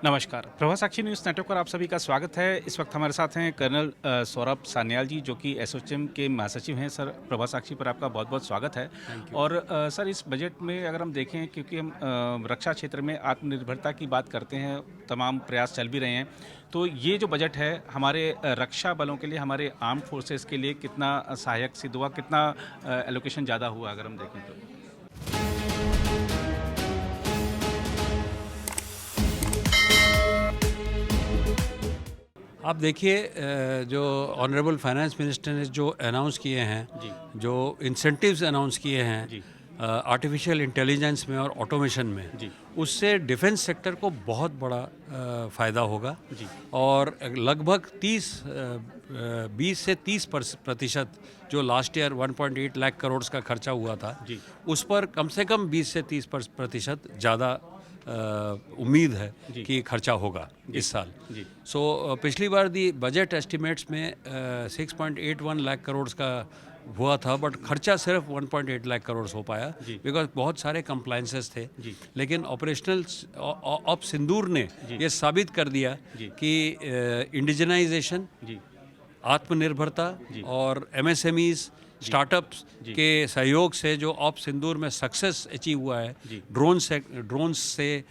नमस्कार, प्रभा साक्षी news network पर आप सभी का स्वागत है। इस वक्त हमारे साथ हैं कर्नल सौरभ सान्याल जी, जो कि एसोचैम के महासचिव हैं। सर, प्रभा साक्षी पर आपका बहुत-बहुत स्वागत है। Thank you. और सर, इस बजट में अगर हम देखें, क्योंकि हम रक्षा क्षेत्र में आत्मनिर्भरता की बात करते हैं, तमाम प्रयास चल भी रहे हैं, तो ये जो बजट है हमारे रक्षा बलों के लिए, हमारे आर्म्ड फोर्सेज़ के लिए कितना सहायक सिद्ध हुआ, कितना एलोकेशन ज़्यादा हुआ अगर हम देखें तो? आप देखिए जो ऑनरेबल फाइनेंस मिनिस्टर ने जो अनाउंस किए हैं, जी, जो इंसेंटिव्स अनाउंस किए हैं जी, आर्टिफिशियल इंटेलिजेंस में और ऑटोमेशन में, जी, उससे डिफेंस सेक्टर को बहुत बड़ा फ़ायदा होगा। जी, और लगभग 20 से 30% जो लास्ट ईयर 1.8 लाख करोड़ का खर्चा हुआ था, जी, उस पर कम से कम 20 से 30% ज़्यादा उम्मीद है जी, कि खर्चा होगा जी, इस साल। जी, सो पिछली बार दी बजट एस्टिमेट्स में 6.81 लाख करोड़ का हुआ था, बट खर्चा सिर्फ 1.8 लाख करोड़ हो पाया, जी, बिकॉज बहुत सारे कंप्लाइंसेस थे। जी, लेकिन ऑपरेशनल ऑप सिंदूर ने जी, ये साबित कर दिया जी, कि इंडिजनाइजेशन, जी, आत्मनिर्भरता जी, और एमएसएमईज, जी, स्टार्टअप्स जी, के सहयोग से जो ऑप सिंदूर में सक्सेस अचीव हुआ है, जी, ड्रोन से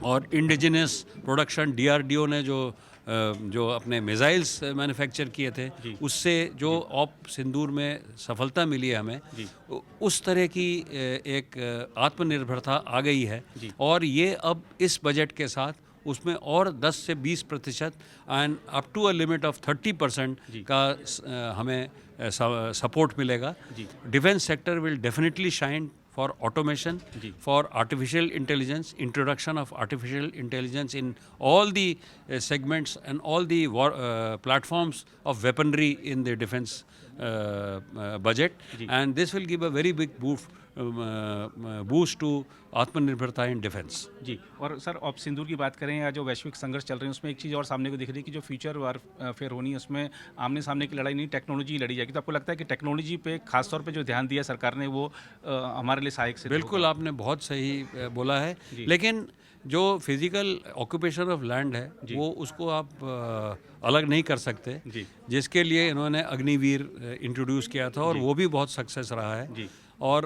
और इंडिजिनस प्रोडक्शन, डीआरडीओ ने जो अपने मिसाइल्स मैन्युफैक्चर किए थे, जी, उससे जो जी, ऑप सिंदूर में सफलता मिली है हमें, जी, उस तरह की एक आत्मनिर्भरता आ गई है। जी, और ये अब इस बजट के साथ उसमें और 10 से 20% and up to a limit of 30% जी, का हमें सपोर्ट मिलेगा। जी, defence sector will definitely shine for automation, जी, for artificial intelligence, introduction of artificial intelligence in all the segments and all the platforms of weaponry in the defense budget, जी, and this will give a very big boost to आत्मनिर्भरता in defence. जी। और sir, op सिंदूर की बात करें या जो वैश्विक संघर्ष चल रहे हैं, उसमें एक चीज़ और सामने को दिख रही है कि जो फ्यूचर वारफेयर होनी है, उसमें आमने सामने की लड़ाई नहीं, टेक्नोलॉजी लड़ी जाएगी। तो आपको लगता है कि टेक्नोलॉजी पे खास तौर पे जो ध्यान दिया सरकार ने, वो हमारे लिए सहायक सिद्ध बिल्कुल, होगा? आपने बहुत सही बोला है। जी, लेकिन जो फिजिकल ऑक्यूपेशन ऑफ लैंड है, जी, वो उसको आप अलग नहीं कर सकते, जी, जिसके लिए इन्होंने अग्निवीर इंट्रोड्यूस किया था और जी, वो भी बहुत सक्सेस रहा है। जी, और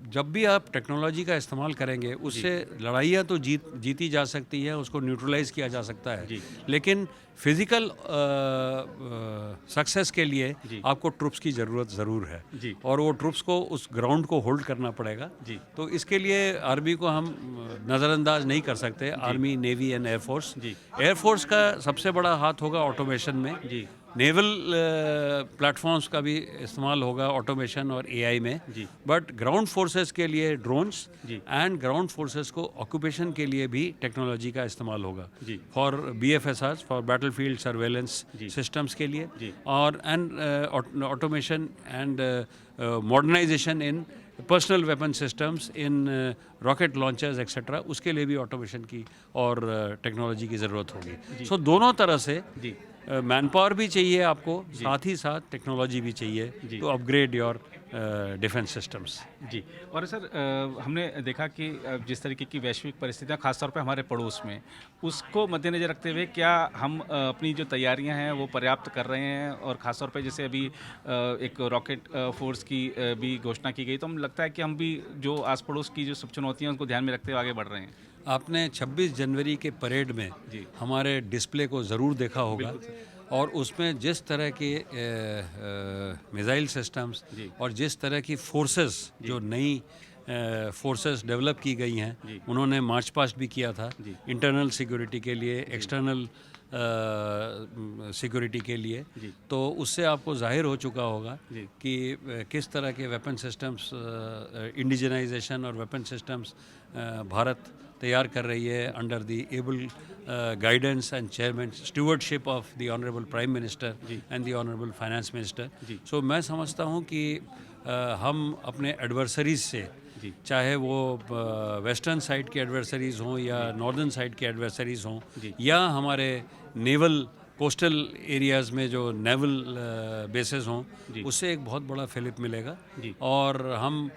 जब भी आप टेक्नोलॉजी का इस्तेमाल करेंगे, जी, उससे लड़ाइयाँ तो जीती जा सकती है, उसको न्यूट्रलाइज किया जा सकता है। जी, लेकिन फिजिकल सक्सेस के लिए जी, आपको ट्रुप्स की ज़रूरत ज़रूर है, जी, और वो ट्रुप्स को, उस ग्राउंड को होल्ड करना पड़ेगा। जी, तो इसके लिए आर्मी को हम नज़रअंदाज नहीं कर सकते। जी, आर्मी, नेवी एंड एयरफोर्स, जी, एयरफोर्स का सबसे बड़ा हाथ होगा ऑटोमेशन में। जी, नेवल प्लेटफॉर्म्स का भी इस्तेमाल होगा ऑटोमेशन और एआई में। जी, बट ग्राउंड फोर्सेस के लिए ड्रोन्स, जी, एंड ग्राउंड फोर्सेस को ऑक्यूपेशन के लिए भी टेक्नोलॉजी का इस्तेमाल होगा, जी, for BFSR, for battlefield surveillance जी, सिस्टम्स के लिए, जी, और and automation and modernisation in personal weapon systems, in rocket launchers etcetera, उसके लिए भी ऑटोमेशन की और टेक्नोलॉजी की ज़रूरत होगी। सो दोनों तरह से जी, मैन पावर भी चाहिए आपको, जी, साथ ही साथ टेक्नोलॉजी भी चाहिए जी, to upgrade your defence systems. जी। और सर, हमने देखा कि जिस तरीके की वैश्विक परिस्थितियाँ खास तौर पे हमारे पड़ोस में, उसको मद्देनज़र रखते हुए क्या हम अपनी जो तैयारियां हैं वो पर्याप्त कर रहे हैं? और खास तौर पे जैसे अभी एक रॉकेट फोर्स की भी घोषणा की गई, तो हम लगता है कि हम भी जो आस पड़ोस की जो सब चुनौतियाँ हैं, उनको ध्यान में रखते हुए आगे बढ़ रहे हैं। आपने 26 जनवरी के परेड में जी, हमारे डिस्प्ले को ज़रूर देखा होगा, बिल्कुल सर। और उसमें जिस तरह के मिसाइल सिस्टम्स जी, और जिस तरह की फोर्सेस, जी, जो नई फोर्सेस डेवलप की गई हैं, जी, उन्होंने मार्च पास्ट भी किया था जी, इंटरनल सिक्योरिटी के लिए, जी, एक्सटर्नल सिक्योरिटी के लिए। जी, तो उससे आपको जाहिर हो चुका होगा जी, कि किस तरह के वेपन सिस्टम्स, इंडिजनाइजेशन और वेपन सिस्टम्स भारत तैयार कर रही है under the able guidance and chairman stewardship of the honourable prime minister जी, and the honourable finance minister. जी, सो मैं समझता हूँ कि हम अपने एडवर्सरीज से, जी, चाहे वो वेस्टर्न साइड के एडवर्सरीज हों या जी, नॉर्दर्न साइड के एडवर्सरीज हों, जी, या हमारे नेवल कोस्टल एरियाज़ में जो नेवल बेसेस हों, जी, उससे एक बहुत बड़ा फिलिप मिलेगा। जी, और हम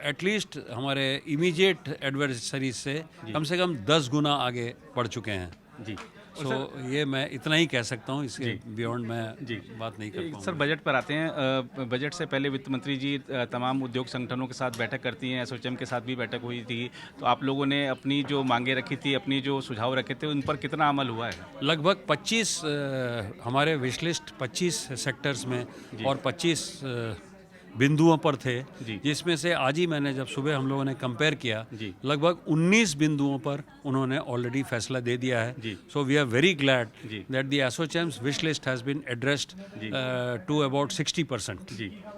एटलीस्ट हमारे इमीडिएट एडवर्सरीज से कम 10 गुना आगे बढ़ चुके हैं। जी सो ये मैं इतना ही कह सकता हूँ, इसके बियॉन्ड मैं बात नहीं कर पाऊँगा। सर, बजट पर आते हैं। बजट से पहले वित्त मंत्री जी तमाम उद्योग संगठनों के साथ बैठक करती हैं, एसोचैम के साथ भी बैठक हुई थी, तो आप लोगों ने अपनी जो मांगे रखी थी, अपनी जो सुझाव रखे थे, उन पर कितना अमल हुआ है? लगभग 25 हमारे विश लिस्ट 25 सेक्टर्स में और 25 बिंदुओं पर थे, जिसमें से आज ही मैंने जब सुबह हम लोगों ने कंपेयर किया, लगभग 19 बिंदुओं पर उन्होंने ऑलरेडी फैसला दे दिया है। So we are very glad that the ASSOCHAM's wish list has been addressed to about 60%,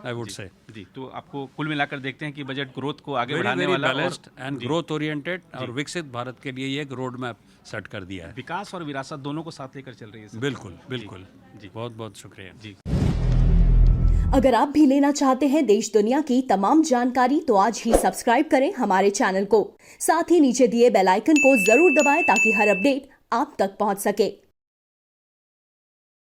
I would say. जी, तो आपको कुल मिलाकर देखते हैं कि बजट ग्रोथ को आगे वेरी बढ़ाने वेरी वाला बैलेंस्ड एंड ग्रोथ ओरिएंटेड और विकसित भारत के लिए ये एक रोड मैप सेट कर दिया है। विकास और विरासत दोनों को साथ लेकर चल रही है सर। बिल्कुल बिल्कुल जी, बहुत बहुत शुक्रिया जी। अगर आप भी लेना चाहते हैं देश दुनिया की तमाम जानकारी तो आज ही सब्सक्राइब करें हमारे चैनल को। साथ ही नीचे दिए बेल आइकन को जरूर दबाएं ताकि हर अपडेट आप तक पहुंच सके।